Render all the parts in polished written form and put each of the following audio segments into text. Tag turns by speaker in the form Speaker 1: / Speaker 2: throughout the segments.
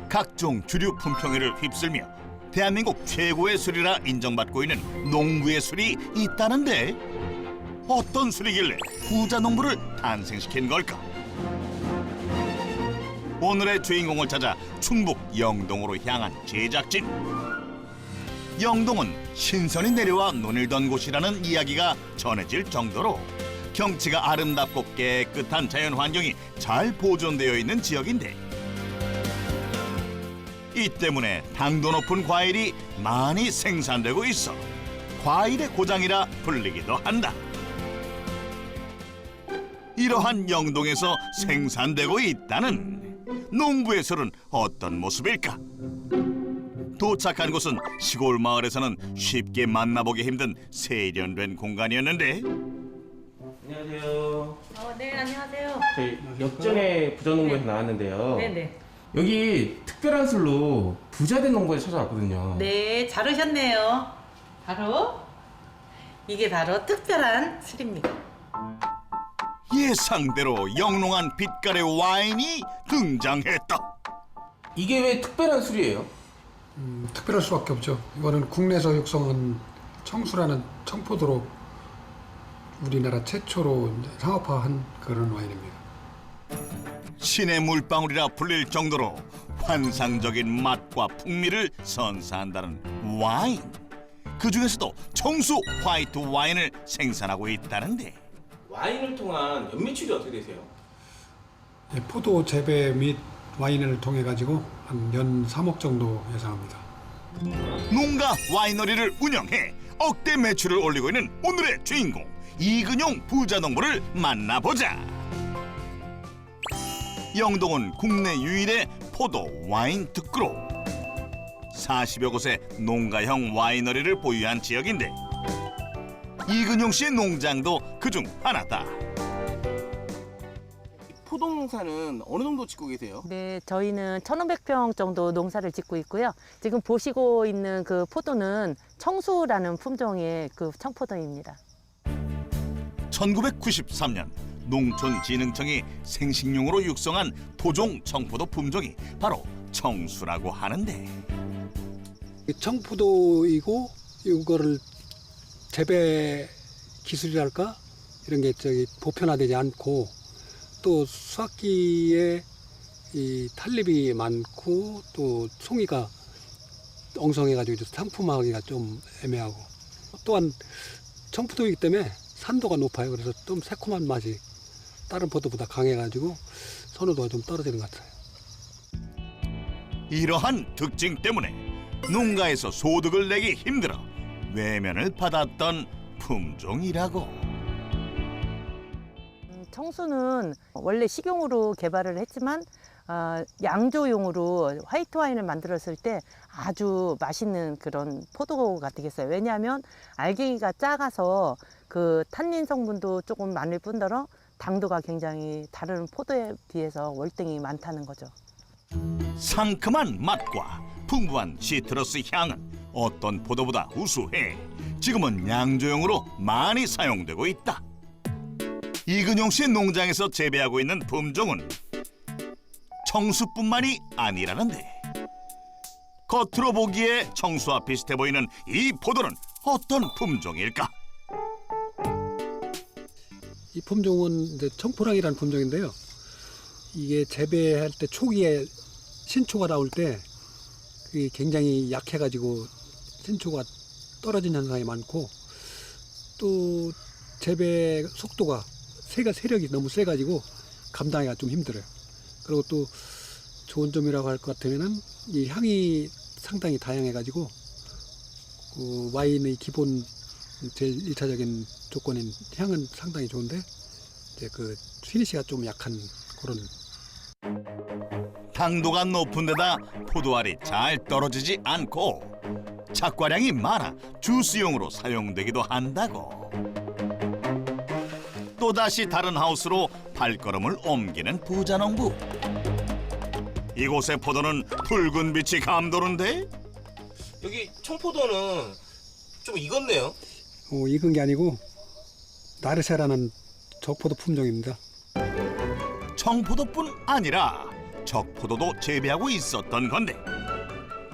Speaker 1: 각종 주류 품평회를 휩쓸며 대한민국 최고의 술이라 인정받고 있는 농부의 술이 있다는데 어떤 술이길래 부자 농부를 탄생시킨 걸까? 오늘의 주인공을 찾아 충북 영동으로 향한 제작진. 영동은 신선이 내려와 논일던 곳이라는 이야기가 전해질 정도로 경치가 아름답고 깨끗한 자연 환경이 잘 보존되어 있는 지역인데 이 때문에 당도 높은 과일이 많이 생산되고 있어 과일의 고장이라 불리기도 한다. 이러한 영동에서 생산되고 있다는 농부의 술은 어떤 모습일까? 도착한 곳은 시골 마을에서는 쉽게 만나보기 힘든 세련된 공간이었는데
Speaker 2: 안녕하세요.
Speaker 3: 네, 안녕하세요.
Speaker 2: 저희 역전의 부자농부에서 나왔는데요.
Speaker 3: 네네.
Speaker 2: 여기 특별한 술로 부자된 농부에 찾아왔거든요.
Speaker 3: 네, 잘 오셨네요. 이게 바로 특별한 술입니다.
Speaker 1: 예상대로 영롱한 빛깔의 와인이 등장했다.
Speaker 2: 이게 왜 특별한 술이에요?
Speaker 4: 특별할 수밖에 없죠. 이거는 국내에서 육성한 청수라는 청포도로 우리나라 최초로 이제 상업화한 그런 와인입니다.
Speaker 1: 신의 물방울이라 불릴 정도로 환상적인 맛과 풍미를 선사한다는 와인. 그 중에서도 청수 화이트 와인을 생산하고 있다는데
Speaker 2: 와인을 통한 연매출이 어떻게 되세요?
Speaker 4: 포도 재배 및 와인을 통해 가지고 한 연 3억 정도 예상합니다.
Speaker 1: 농가 와이너리를 운영해 억대 매출을 올리고 있는 오늘의 주인공 이근용 부자농부를 만나보자. 영동은 국내 유일의 포도 와인 특구로 40여 곳의 농가형 와이너리를 보유한 지역인데 이근용 씨의 농장도 그중 하나다.
Speaker 2: 포도 농사는 어느 정도 짓고 계세요?
Speaker 3: 네, 저희는 1,500평 정도 농사를 짓고 있고요. 지금 보시고 있는 그 포도는 청수라는 품종의 그 청포도입니다.
Speaker 1: 1993년 농촌진흥청이 생식용으로 육성한 토종 청포도 품종이 바로 청수라고 하는데
Speaker 4: 청포도이고 이거를 재배 기술이랄까 이런 게 보편화되지 않고 또 수확기에 이 탄립이 많고 또 송이가 엉성해가지고 상품화하기가 좀 애매하고 또한 청포도이기 때문에 산도가 높아요. 그래서 좀 새콤한 맛이 다른 포도보다 강해가지고 선호도가 좀 떨어지는 것 같아요.
Speaker 1: 이러한 특징 때문에 농가에서 소득을 내기 힘들어 외면을 받았던 품종이라고.
Speaker 3: 청수는 원래 식용으로 개발을 했지만 양조용으로 화이트 와인을 만들었을 때 아주 맛있는 그런 포도가 되겠어요. 왜냐하면 알갱이가 작아서 그 탄닌 성분도 조금 많을 뿐더러 당도가 굉장히 다른 포도에 비해서 월등히 많다는 거죠.
Speaker 1: 상큼한 맛과 풍부한 시트러스 향은 어떤 포도보다 우수해 지금은 양조용으로 많이 사용되고 있다. 이근용 씨 농장에서 재배하고 있는 품종은 청수뿐만이 아니라는데 겉으로 보기에 청수와 비슷해 보이는 이 포도는 어떤 품종일까?
Speaker 4: 이 품종은 이제 청포랑이라는 품종인데요. 이게 재배할 때 초기에 신초가 나올 때 그게 굉장히 약해가지고 신초가 떨어진 현상이 많고 또 재배 속도가 세력이 너무 세가지고 감당하기가 좀 힘들어요. 그리고 또 좋은 점이라고 할 것 같으면은 이 향이 상당히 다양해가지고 그 와인의 기본 제일 1차적인 조건인 향은 상당히 좋은데 이제 그 피니시가 좀 약한 그런.
Speaker 1: 당도가 높은 데다 포도알이 잘 떨어지지 않고 착과량이 많아 주스용으로 사용되기도 한다고. 또다시 다른 하우스로 발걸음을 옮기는 부자농부. 이곳의 포도는 붉은 빛이 감도는데
Speaker 2: 여기 청포도는 좀 익었네요.
Speaker 4: 익은 게 아니고 나르세라는 저포도 품종입니다.
Speaker 1: 청포도뿐 아니라 적포도도 재배하고 있었던 건데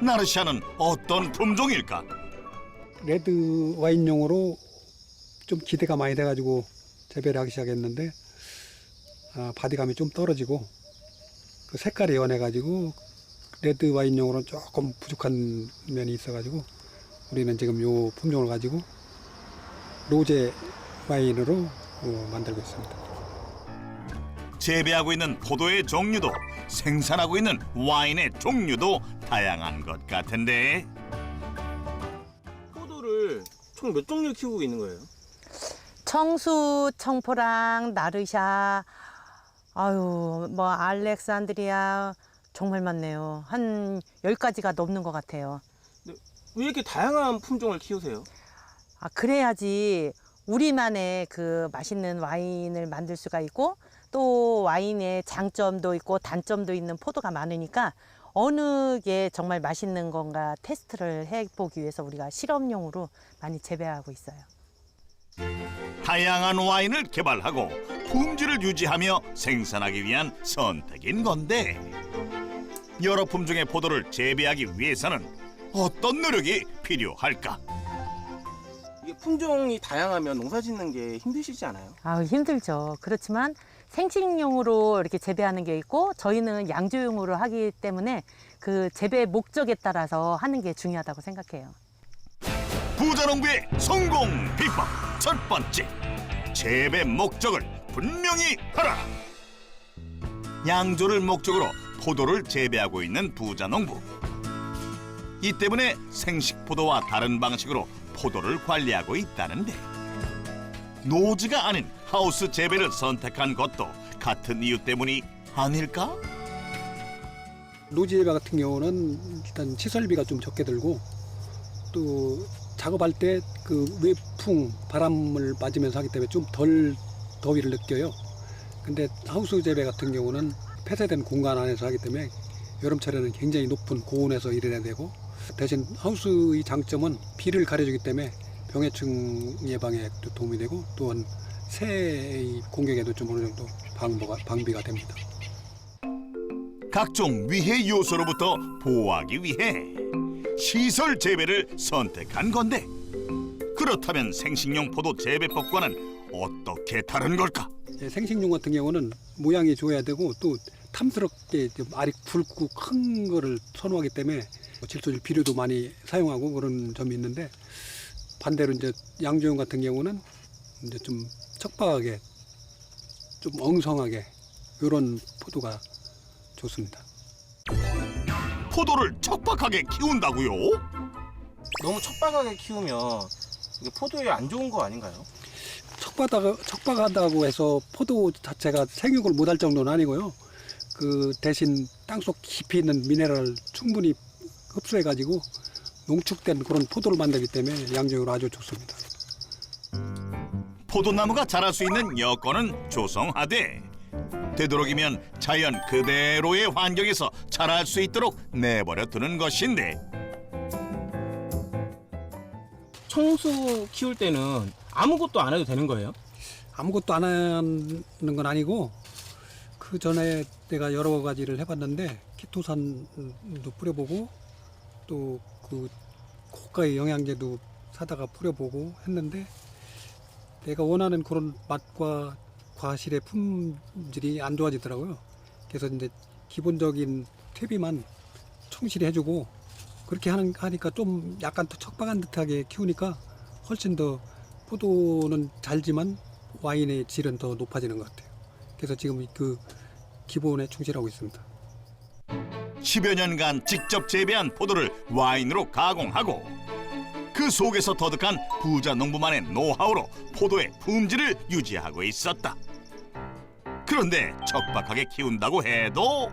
Speaker 1: 나르샤는 어떤 품종일까?
Speaker 4: 레드 와인용으로 좀 기대가 많이 돼가지고 재배를 하기 시작했는데 바디감이 좀 떨어지고 그 색깔이 연해가지고 레드 와인용으로는 조금 부족한 면이 있어가지고 우리는 지금 요 품종을 가지고 로제 와인으로 만들고 있습니다.
Speaker 1: 재배하고 있는 포도의 종류도 생산하고 있는 와인의 종류도 다양한 것 같은데
Speaker 2: 포도를 총 몇 종류 키우고 있는 거예요?
Speaker 3: 청수, 청포랑, 나르샤, 아유, 뭐 알렉산드리아 정말 많네요. 한 10가지가 넘는 것 같아요.
Speaker 2: 왜 이렇게 다양한 품종을 키우세요?
Speaker 3: 그래야지 우리만의 그 맛있는 와인을 만들 수가 있고 또 와인의 장점도 있고 단점도 있는 포도가 많으니까 어느 게 정말 맛있는 건가 테스트를 해보기 위해서 우리가 실험용으로 많이 재배하고 있어요.
Speaker 1: 다양한 와인을 개발하고 품질을 유지하며 생산하기 위한 선택인 건데 여러 품종의 포도를 재배하기 위해서는 어떤 노력이 필요할까?
Speaker 2: 이게 품종이 다양하면 농사 짓는 게 힘드시지 않아요?
Speaker 3: 힘들죠. 그렇지만 생식용으로 이렇게 재배하는 게 있고 저희는 양조용으로 하기 때문에 그 재배 목적에 따라서 하는 게 중요하다고 생각해요.
Speaker 1: 부자농부의 성공 비법 첫 번째, 재배 목적을 분명히 하라. 양조를 목적으로 포도를 재배하고 있는 부자농부. 이 때문에 생식포도와 다른 방식으로 포도를 관리하고 있다는데 노지가 아닌 하우스 재배를 선택한 것도 같은 이유 때문이 아닐까?
Speaker 4: 노지 재배 같은 경우는 일단 시설비가 좀 적게 들고 또 작업할 때 그 외풍 바람을 맞으면서 하기 때문에 좀 덜 더위를 느껴요. 근데 하우스 재배 같은 경우는 폐쇄된 공간 안에서 하기 때문에 여름철에는 굉장히 높은 고온에서 일을 해야 되고 대신 하우스의 장점은 비를 가려주기 때문에 병해충 예방에 도움이 되고 또한 새의 공격에도 좀 어느 정도 방비가 됩니다.
Speaker 1: 각종 위해 요소로부터 보호하기 위해 시설 재배를 선택한 건데 그렇다면 생식용 포도 재배법과는 어떻게 다른 걸까?
Speaker 4: 생식용 같은 경우는 모양이 좋아야 되고 또 탐스럽게 좀 알이 굵고 큰 거를 선호하기 때문에 질소질 비료도 많이 사용하고 그런 점이 있는데 반대로 이제 양조용 같은 경우는 이제 좀 척박하게 좀 엉성하게 이런 포도가 좋습니다.
Speaker 1: 포도를 척박하게 키운다고요?
Speaker 2: 너무 척박하게 키우면 이게 포도에 안 좋은 거 아닌가요?
Speaker 4: 척박하다고 해서 포도 자체가 생육을 못할 정도는 아니고요. 그 대신 땅속 깊이 있는 미네랄을 충분히 흡수해가지고 농축된 그런 포도를 만들기 때문에 양조용으로 아주 좋습니다.
Speaker 1: 포도나무가 자랄 수 있는 여건은 조성하되 되도록이면 자연 그대로의 환경에서 자랄 수 있도록 내버려 두는 것인데
Speaker 2: 청수 키울 때는 아무것도 안 해도 되는 거예요?
Speaker 4: 아무것도 안 하는 건 아니고 그 전에 내가 여러 가지를 해봤는데 키토산도 뿌려보고 또 그 고가의 영양제도 사다가 뿌려보고 했는데 내가 원하는 그런 맛과 과실의 품질이 안 좋아지더라고요. 그래서 이제 기본적인 퇴비만 충실히 해주고 그렇게 하니까 좀 약간 더 척박한 듯하게 키우니까 훨씬 더 포도는 잘지만 와인의 질은 더 높아지는 것 같아요. 그래서 지금 그 기본에 충실하고 있습니다.
Speaker 1: 10여 년간 직접 재배한 포도를 와인으로 가공하고 그 속에서 터득한 부자 농부만의 노하우로 포도의 품질을 유지하고 있었다. 그런데 척박하게 키운다고 해도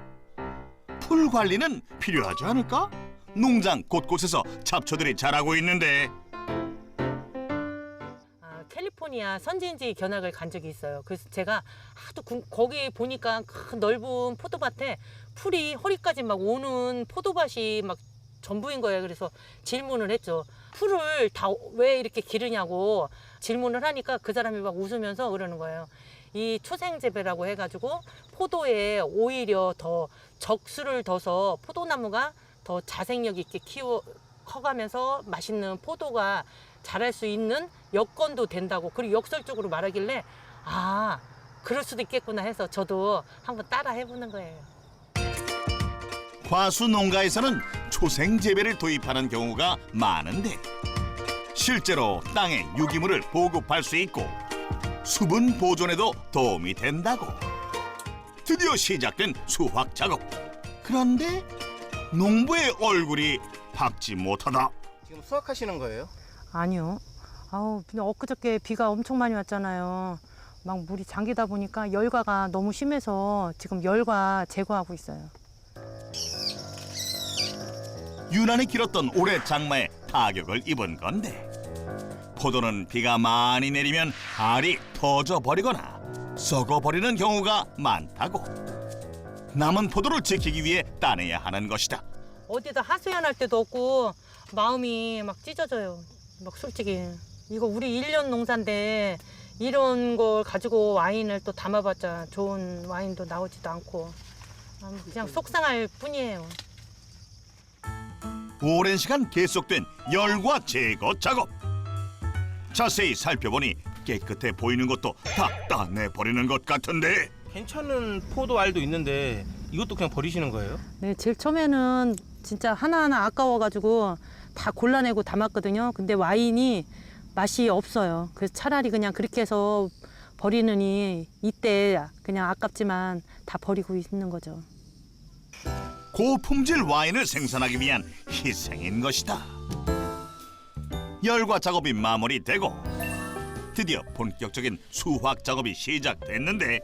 Speaker 1: 풀 관리는 필요하지 않을까? 농장 곳곳에서 잡초들이 자라고 있는데
Speaker 3: 캘리포니아 선진지 견학을 간 적이 있어요. 그래서 제가 하도 거기 보니까 큰 넓은 포도밭에 풀이 허리까지 막 오는 포도밭이 막 전부인 거예요. 그래서 질문을 했죠. 풀을 다 왜 이렇게 기르냐고 질문을 하니까 그 사람이 막 웃으면서 그러는 거예요. 이 초생재배라고 해가지고 포도에 오히려 더 적수를 둬서 포도나무가 더 자생력 있게 커가면서 맛있는 포도가 자랄 수 있는 여건도 된다고, 그리고 역설적으로 말하길래 아, 그럴 수도 있겠구나 해서 저도 한번 따라 해보는 거예요.
Speaker 1: 과수 농가에서는 초생 재배를 도입하는 경우가 많은데 실제로 땅에 유기물을 보급할 수 있고 수분 보존에도 도움이 된다고. 드디어 시작된 수확 작업. 그런데 농부의 얼굴이 밝지 못하다.
Speaker 2: 지금 수확하시는 거예요?
Speaker 3: 아니요. 아우, 그냥 엊그저께 비가 엄청 많이 왔잖아요. 막 물이 잠기다 보니까 열과가 너무 심해서 지금 열과 제거하고 있어요.
Speaker 1: 유난히 길었던 올해 장마에 타격을 입은 건데 포도는 비가 많이 내리면 알이 터져버리거나 썩어버리는 경우가 많다고. 남은 포도를 지키기 위해 따내야 하는 것이다.
Speaker 3: 어디다 하소연할 데도 없고 마음이 막 찢어져요. 막 솔직히 이거 우리 1년 농사인데 이런 걸 가지고 와인을 또 담아봤자 좋은 와인도 나오지도 않고 그냥 속상할 뿐이에요.
Speaker 1: 오랜 시간 계속된 열과 제거 작업. 자세히 살펴보니 깨끗해 보이는 것도 다 따내버리는 것 같은데
Speaker 2: 괜찮은 포도 알도 있는데 이것도 그냥 버리시는 거예요?
Speaker 3: 네, 제일 처음에는 진짜 하나하나 아까워가지고 다 골라내고 담았거든요. 근데 와인이 맛이 없어요. 그래서 차라리 그냥 그렇게 해서 버리느니 이때 그냥 아깝지만 다 버리고 있는 거죠.
Speaker 1: 고품질 와인을 생산하기 위한 희생인 것이다. 열과 작업이 마무리되고 드디어 본격적인 수확 작업이 시작됐는데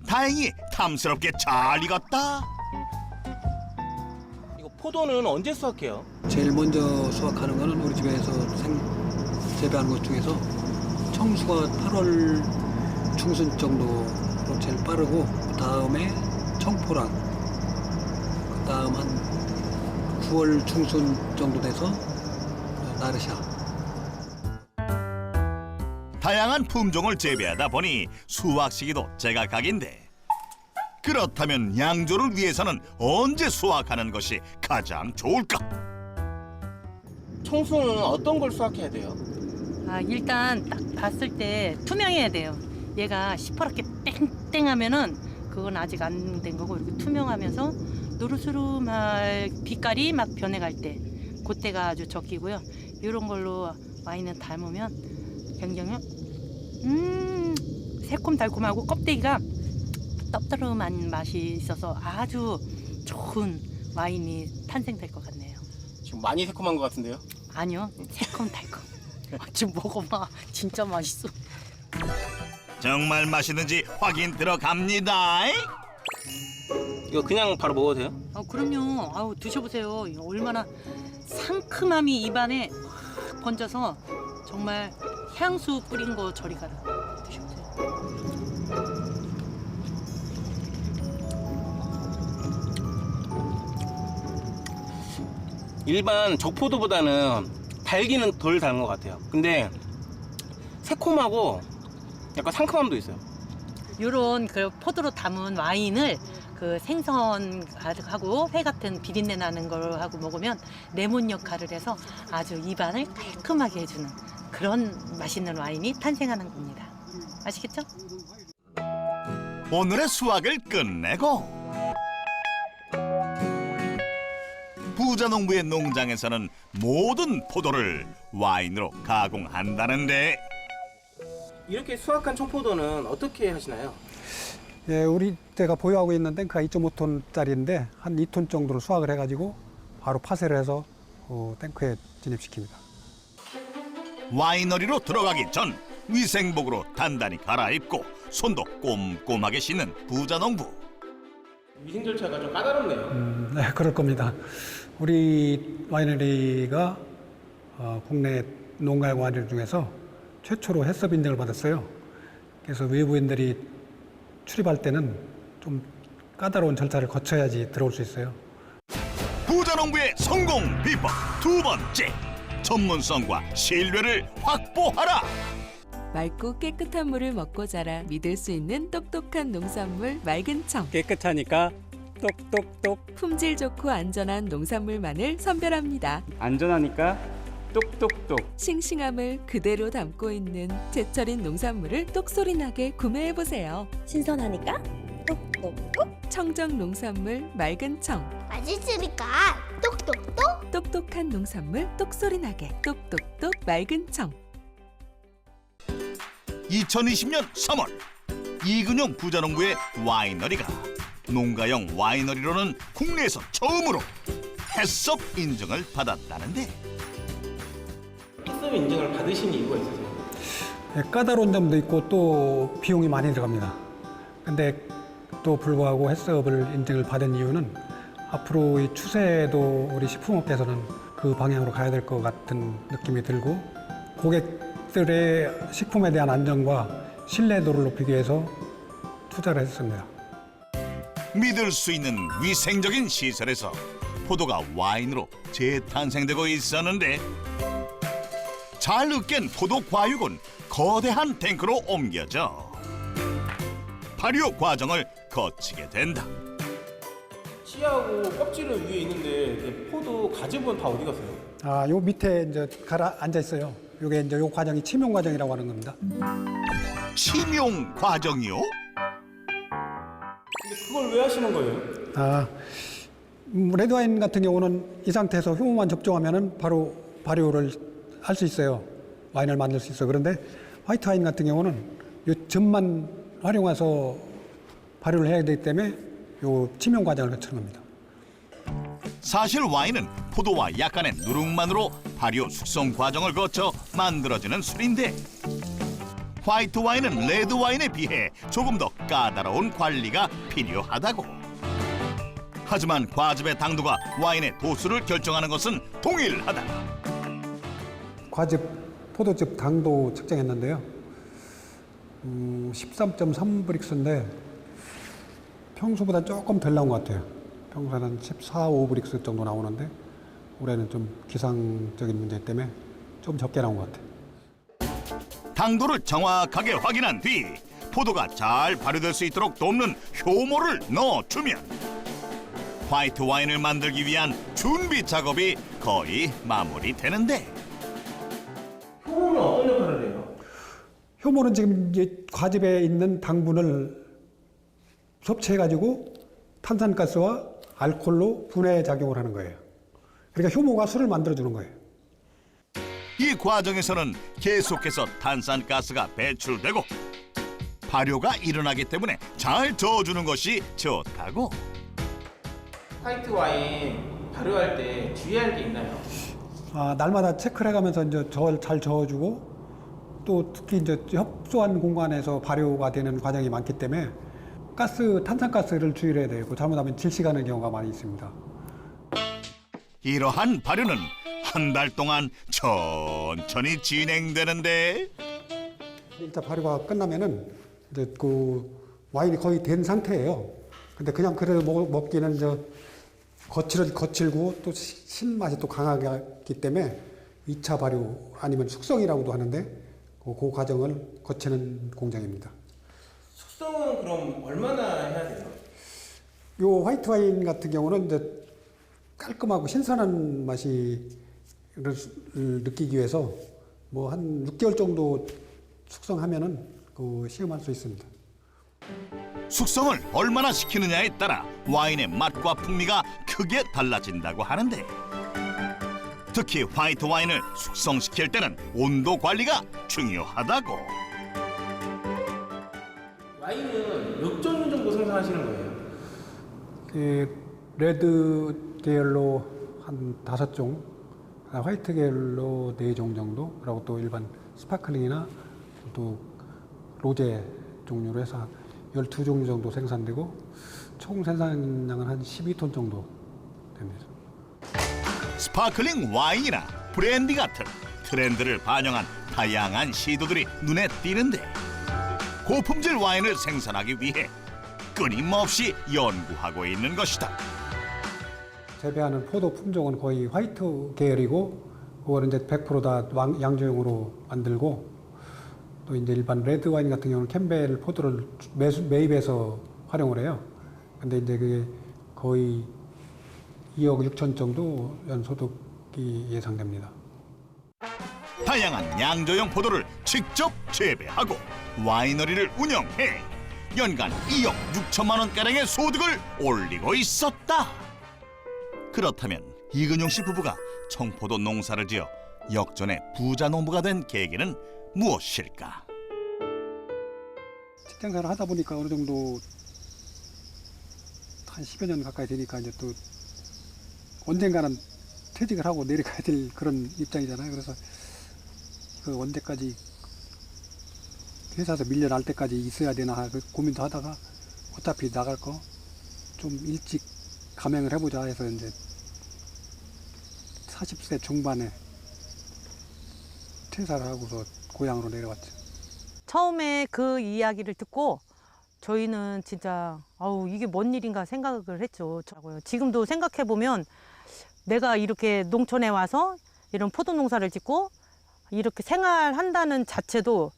Speaker 1: 다행히 탐스럽게 잘 익었다.
Speaker 2: 이거 포도는 언제 수확해요?
Speaker 4: 제일 먼저 수확하는 거는 우리 집에서 재배하는 것 중에서 청수가 8월 중순 정도로 제일 빠르고 그 다음에 청포랑 그 다음 한 9월 중순 정도 돼서 나르샤.
Speaker 1: 다양한 품종을 재배하다 보니 수확 시기도 제각각인데 그렇다면 양조를 위해서는 언제 수확하는 것이 가장 좋을까?
Speaker 2: 청수는 어떤 걸 수확해야 돼요?
Speaker 3: 아, 일단 딱 봤을 때 투명해야 돼요. 얘가 시퍼렇게 땡땡하면은 그건 아직 안 된 거고, 이렇게 투명하면서 노르스름할 빛깔이 막 변해갈 때 그때가 아주 적기고요. 이런 걸로 와인을 담으면 굉장히 새콤달콤하고 껍데기가 떡더름한 맛이 있어서 아주 좋은 와인이 탄생될 것 같네요.
Speaker 2: 지금 많이 새콤한 것 같은데요?
Speaker 3: 아니요, 새콤달콤. 지금 먹어봐, 진짜 맛있어.
Speaker 1: 정말 맛있는지 확인 들어갑니다.
Speaker 2: 이거 그냥 바로 먹어도 돼요?
Speaker 3: 아, 그럼요. 아우, 드셔보세요. 이거 얼마나 상큼함이 입안에 확 번져서 정말 향수 뿌린 거 저리 가라. 드셔보세요.
Speaker 2: 일반 적포도보다는 달기는 덜 단 것 같아요. 근데 새콤하고 약간 상큼함도 있어요.
Speaker 3: 요런 그 포도로 담은 와인을 그 생선 가득하고 회 같은 비린내 나는 걸 하고 먹으면 레몬 역할을 해서 아주 입안을 깔끔하게 해주는 그런 맛있는 와인이 탄생하는 겁니다. 아시겠죠?
Speaker 1: 오늘의 수확을 끝내고 부자농부의 농장에서는 모든 포도를 와인으로 가공한다는데
Speaker 2: 이렇게 수확한 청포도는 어떻게 하시나요?
Speaker 4: 예, 우리 때가 보유하고 있는 탱크가 2.5톤짜리인데 한 2톤 정도로 수확을 해가지고 바로 파쇄를 해서 탱크에 진입시킵니다.
Speaker 1: 와이너리로 들어가기 전 위생복으로 단단히 갈아입고 손도 꼼꼼하게 씻는 부자농부.
Speaker 2: 위생 절차가 좀 까다롭네요.
Speaker 4: 네, 그럴 겁니다. 우리 와이너리가 국내 농가 와이너리 중에서 최초로 해썹 인증을 받았어요. 그래서 외부인들이 출입할 때는 좀 까다로운 절차를 거쳐야지 들어올 수 있어요.
Speaker 1: 부자농부의 성공 비법 두 번째, 전문성과 신뢰를 확보하라.
Speaker 5: 맑고 깨끗한 물을 먹고 자라 믿을 수 있는 똑똑한 농산물 맑은청.
Speaker 6: 깨끗하니까 똑똑똑.
Speaker 5: 품질 좋고 안전한 농산물만을 선별합니다.
Speaker 6: 안전하니까 똑똑똑.
Speaker 5: 싱싱함을 그대로 담고 있는 제철인 농산물을 똑소리나게 구매해보세요.
Speaker 7: 신선하니까 똑똑똑.
Speaker 5: 청정 농산물 맑은청.
Speaker 7: 맛있으니까 똑똑똑.
Speaker 5: 똑똑한 농산물 똑소리나게 똑똑똑 맑은청.
Speaker 1: 2020년 3월 이근용 부자농부의 와이너리가 농가형 와이너리로는 국내에서 처음으로 해썹 인증을 받았다는데
Speaker 2: 해썹 인증을 받으신 이유가 있으세요?
Speaker 4: 예, 까다로운 점도 있고 또 비용이 많이 들어갑니다. 근데 또 불구하고 해썹을 인증을 받은 이유는 앞으로 이 추세도 우리 식품업계에서는 그 방향으로 가야 될 것 같은 느낌이 들고 고객들의 식품에 대한 안정과 신뢰도를 높이기 위해서 투자를 했습니다.
Speaker 1: 믿을 수 있는 위생적인 시설에서 포도가 와인으로 재탄생되고 있었는데 잘 으깬 포도 과육은 거대한 탱크로 옮겨져 발효 과정을 거치게 된다.
Speaker 2: 씨하고 껍질은 위에 있는데 포도 가즙은 다 어디 갔어요?
Speaker 4: 아, 요 밑에 이제 앉아 있어요. 요게 이제 요 과정이 침용 과정이라고 하는 겁니다.
Speaker 1: 침용 과정이요?
Speaker 2: 근데 그걸 왜 하시는 거예요?
Speaker 4: 아, 레드와인 같은 경우는 이 상태에서 효모만 접종하면은 바로 발효를 할 수 있어요. 와인을 만들 수 있어요. 그런데 화이트 와인 같은 경우는 요 즙만 활용해서 발효를 해야 되기 때문에 요 침용 과정을 거치는 겁니다.
Speaker 1: 사실 와인은 포도와 약간의 누룩만으로 발효 숙성 과정을 거쳐 만들어지는 술인데 화이트 와인은 레드 와인에 비해 조금 더 까다로운 관리가 필요하다고. 하지만 과즙의 당도가 와인의 도수를 결정하는 것은 동일하다.
Speaker 4: 과즙, 포도즙 당도 측정했는데요. 13.3브릭스인데 평소보다 조금 덜 나온 것 같아요. 평소에는 14, 5브릭스 정도 나오는데 올해는 좀 기상적인 문제 때문에 좀 적게 나온 것 같아요.
Speaker 1: 당도를 정확하게 확인한 뒤 포도가 잘 발효될 수 있도록 돕는 효모를 넣어주면 화이트 와인을 만들기 위한 준비 작업이 거의 마무리되는데
Speaker 2: 효모는 어떤 역할을 해요?
Speaker 4: 효모는 지금 이제 과즙에 있는 당분을 섭취해가지고 탄산가스와 알코올로 분해 작용을 하는 거예요. 그러니까 효모가 술을 만들어주는 거예요.
Speaker 1: 이 과정에서는 계속해서 탄산가스가 배출되고 발효가 일어나기 때문에 잘 저어주는 것이 좋다고.
Speaker 2: 화이트 와인 발효할 때 주의할 게 있나요?
Speaker 4: 아, 날마다 체크를 해가면서 이제 잘 저어주고 또 특히 이제 협소한 공간에서 발효가 되는 과정이 많기 때문에 탄산가스를 주의해야 되고 잘못하면 질식하는 경우가 많이 있습니다.
Speaker 1: 이러한 발효는 한 달 동안 천천히 진행되는데
Speaker 4: 1차 발효가 끝나면은 이제 그 와인이 거의 된 상태예요. 근데 그냥 그래도 먹기는 이제 거칠고 또 신맛이 또 강하게 하기 때문에 2차 발효 아니면 숙성이라고도 하는데 그 과정을 거치는 공정입니다.
Speaker 2: 숙성은 그럼 얼마나 해야 돼요?
Speaker 4: 요 화이트 와인 같은 경우는 이제 깔끔하고 신선한 맛이 느끼기 위해서 뭐 한 6개월 정도 숙성하면은 그 시음할 수 있습니다.
Speaker 1: 숙성을 얼마나 시키느냐에 따라 와인의 맛과 풍미가 크게 달라진다고 하는데 특히 화이트 와인을 숙성시킬 때는 온도 관리가 중요하다고.
Speaker 2: 와인은 몇 종류 정도 생산하시는 거예요?
Speaker 4: 레드 계열로 한 5종, 화이트 계열로 4종 정도, 그리고 또 일반 스파클링이나 또 로제 종류로 해서 12종류 정도 생산되고 총 생산량은 한 12톤 정도 됩니다.
Speaker 1: 스파클링 와인이나 브랜디 같은 트렌드를 반영한 다양한 시도들이 눈에 띄는데 고품질 와인을 생산하기 위해 끊임없이 연구하고 있는 것이다.
Speaker 4: 재배하는 포도 품종은 거의 화이트 계열이고 그거는 이제 100% 다 양조용으로 만들고 또 이제 일반 레드 와인 같은 경우는 캠벨 포도를 매입해서 활용을 해요. 근데 이제 그게 거의 2억 6천 정도 연소득이 예상됩니다.
Speaker 1: 다양한 양조용 포도를 직접 재배하고 와이너리를 운영해 연간 2억 6천만 원가량의 소득을 올리고 있었다. 그렇다면 이근용 씨 부부가 청포도 농사를 지어 역전의 부자 농부가 된 계기는 무엇일까?
Speaker 4: 직장생활을 하다 보니까 어느 정도 한 10여 년 가까이 되니까 이제 또 언젠가는 퇴직을 하고 내려가야 될 그런 입장이잖아요. 그래서 그 언제까지 회사에서 밀려날 때까지 있어야 되나 그 고민도 하다가 어차피 나갈 거 좀 일찍 감행을 해보자 해서 이제 40세 중반에 퇴사를 하고서 고향으로 내려왔죠.
Speaker 3: 처음에 그 이야기를 듣고 저희는 진짜 아우 이게 뭔 일인가 생각을 했죠. 지금도 생각해 보면 내가 이렇게 농촌에 와서 이런 포도 농사를 짓고 이렇게 생활한다는 자체도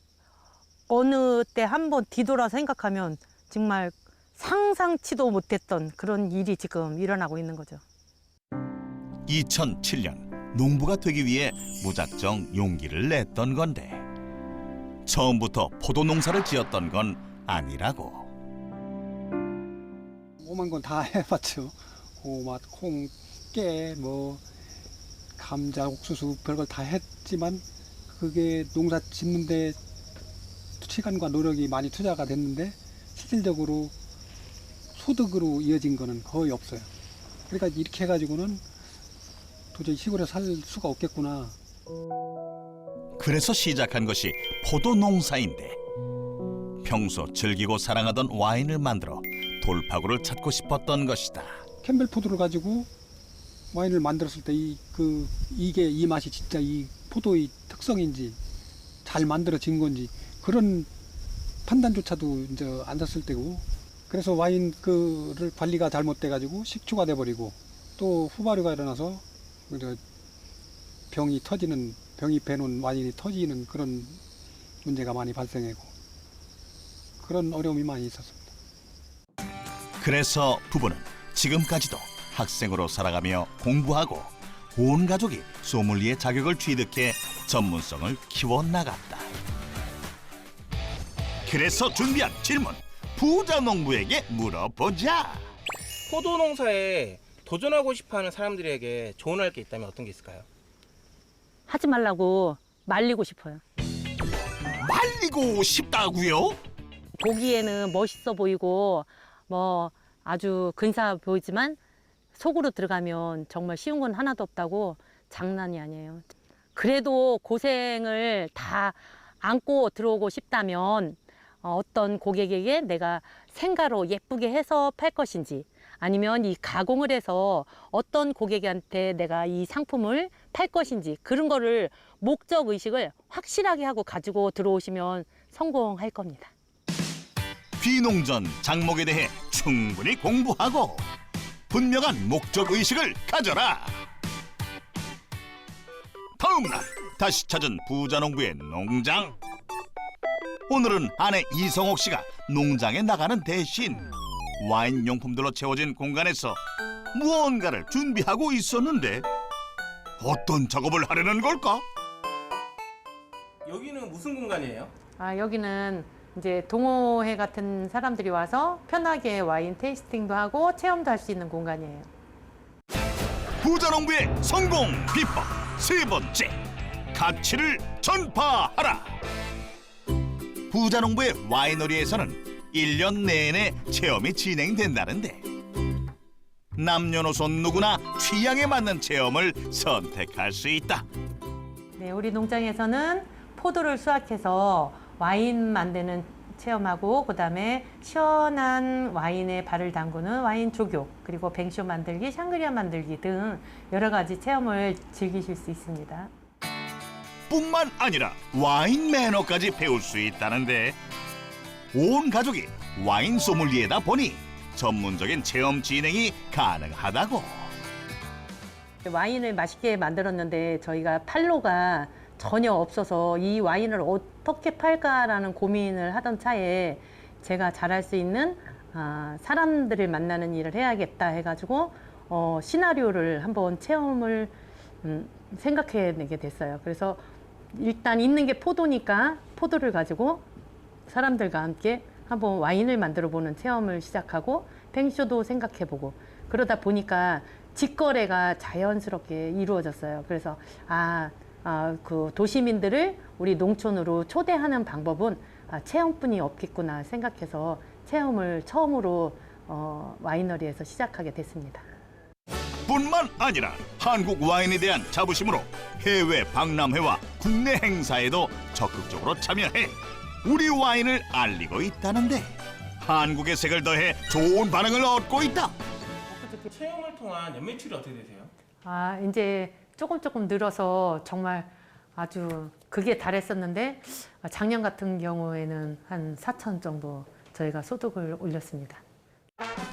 Speaker 3: 어느 때 한번 뒤돌아 생각하면 정말 상상치도 못했던 그런 일이 지금 일어나고 있는 거죠.
Speaker 1: 2007년 농부가 되기 위해 무작정 용기를 냈던 건데 처음부터 포도 농사를 지었던 건 아니라고.
Speaker 4: 오만 건 다 해봤죠. 고맛, 콩, 깨, 뭐 감자, 옥수수 별걸 다 했지만 그게 농사 짓는데 시간과 노력이 많이 투자가 됐는데 실질적으로 소득으로 이어진 거는 거의 없어요. 그러니까 이렇게 해가지고는 도저히 시골에 살 수가 없겠구나.
Speaker 1: 그래서 시작한 것이 포도 농사인데 평소 즐기고 사랑하던 와인을 만들어 돌파구를 찾고 싶었던 것이다.
Speaker 4: 캠벨 포도를 가지고 와인을 만들었을 때 이게 이 맛이 진짜 이 포도의 특성인지 잘 만들어진 건지 그런 판단조차도 이제 안 섰을 때고, 그래서 와인 그를 관리가 잘못돼 가지고 식초가 돼 버리고 또 후발효가 일어나서 병이 배놓은 와인이 터지는 그런 문제가 많이 발생하고 그런 어려움이 많이 있었습니다.
Speaker 1: 그래서 부부는 지금까지도 학생으로 살아가며 공부하고 온 가족이 소믈리에 자격을 취득해 전문성을 키워나갔다. 그래서 준비한 질문, 부자 농부에게 물어보자.
Speaker 2: 포도 농사에 도전하고 싶어하는 사람들에게 조언할 게 있다면 어떤 게 있을까요?
Speaker 3: 하지 말라고 말리고 싶어요.
Speaker 1: 말리고 싶다고요?
Speaker 3: 보기에는 멋있어 보이고 뭐 아주 근사해 보이지만 속으로 들어가면 정말 쉬운 건 하나도 없다고 장난이 아니에요. 그래도 고생을 다 안고 들어오고 싶다면 어떤 고객에게 내가 생가로 예쁘게 해서 팔 것인지 아니면 이 가공을 해서 어떤 고객한테 내가 이 상품을 팔 것인지 그런 거를 목적 의식을 확실하게 하고 가지고 들어오시면 성공할 겁니다.
Speaker 1: 귀농전 장목에 대해 충분히 공부하고 분명한 목적 의식을 가져라. 다음 날 다시 찾은 부자 농부의 농장. 오늘은 아내 이성옥 씨가 농장에 나가는 대신 와인 용품들로 채워진 공간에서 무언가를 준비하고 있었는데 어떤 작업을 하려는 걸까?
Speaker 2: 여기는 무슨 공간이에요?
Speaker 3: 여기는 이제 동호회 같은 사람들이 와서 편하게 와인 테이스팅도 하고 체험도 할 수 있는 공간이에요.
Speaker 1: 부자 농부의 성공 비법 세 번째, 가치를 전파하라. 부자 농부의 와이너리에서는 1년 내내 체험이 진행된다는데 남녀노소 누구나 취향에 맞는 체험을 선택할 수 있다.
Speaker 3: 네, 우리 농장에서는 포도를 수확해서 와인 만드는 체험하고 그다음에 시원한 와인에 발을 담그는 와인 조교, 그리고 뱅쇼 만들기, 샹그리아 만들기 등 여러 가지 체험을 즐기실 수 있습니다.
Speaker 1: 뿐만 아니라 와인 매너까지 배울 수 있다는데 온 가족이 와인 소믈리에다 보니 전문적인 체험 진행이 가능하다고.
Speaker 3: 와인을 맛있게 만들었는데 저희가 판로가 전혀 없어서 이 와인을 어떻게 팔까라는 고민을 하던 차에 제가 잘할 수 있는 사람들을 만나는 일을 해야겠다 해가지고 시나리오를 한번 체험을 생각해내게 됐어요. 그래서 일단 있는 게 포도니까 포도를 가지고 사람들과 함께 한번 와인을 만들어 보는 체험을 시작하고 뱅쇼도 생각해보고 그러다 보니까 직거래가 자연스럽게 이루어졌어요. 그래서 그 도시민들을 우리 농촌으로 초대하는 방법은 체험뿐이 없겠구나 생각해서 체험을 처음으로 와이너리에서 시작하게 됐습니다.
Speaker 1: 뿐만 아니라 한국 와인에 대한 자부심으로 해외 박람회와 국내 행사에도 적극적으로 참여해 우리 와인을 알리고 있다는데 한국의 색을 더해 좋은 반응을 얻고 있다.
Speaker 2: 체험을 통한 연매출이 어떻게 되세요?
Speaker 3: 이제 조금 늘어서 정말 아주 극에 달했었는데 작년 같은 경우에는 한 4천 정도 저희가 소득을 올렸습니다.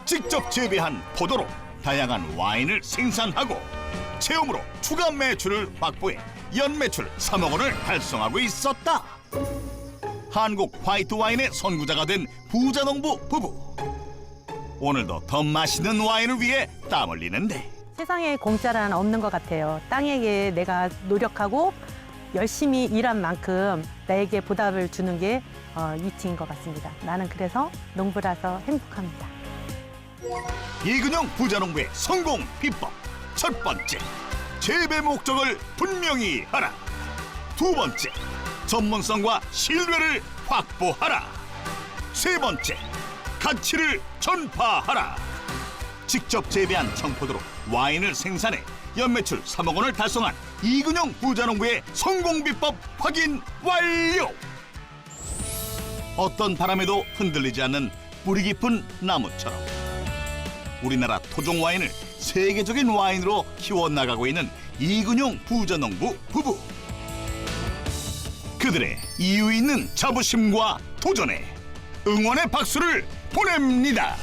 Speaker 1: 직접 재배한 포도로 다양한 와인을 생산하고 체험으로 추가 매출을 확보해 연매출 3억 원을 달성하고 있었다. 한국 화이트 와인의 선구자가 된 부자농부 부부. 오늘도 더 맛있는 와인을 위해 땀 흘리는데
Speaker 3: 세상에 공짜란 없는 것 같아요. 땅에게 내가 노력하고 열심히 일한 만큼 나에게 보답을 주는 게 이치인 것 같습니다. 나는 그래서 농부라서 행복합니다.
Speaker 1: 이근영 부자농부의 성공 비법. 첫 번째, 재배 목적을 분명히 하라. 두 번째, 전문성과 신뢰를 확보하라. 세 번째, 가치를 전파하라. 직접 재배한 청포도로 와인을 생산해 연매출 3억 원을 달성한 이근영 부자농부의 성공 비법 확인 완료. 어떤 바람에도 흔들리지 않는 뿌리 깊은 나무처럼 우리나라 토종 와인을 세계적인 와인으로 키워나가고 있는 이근영 부자농부 부부. 그들의 이유 있는 자부심과 도전에 응원의 박수를 보냅니다.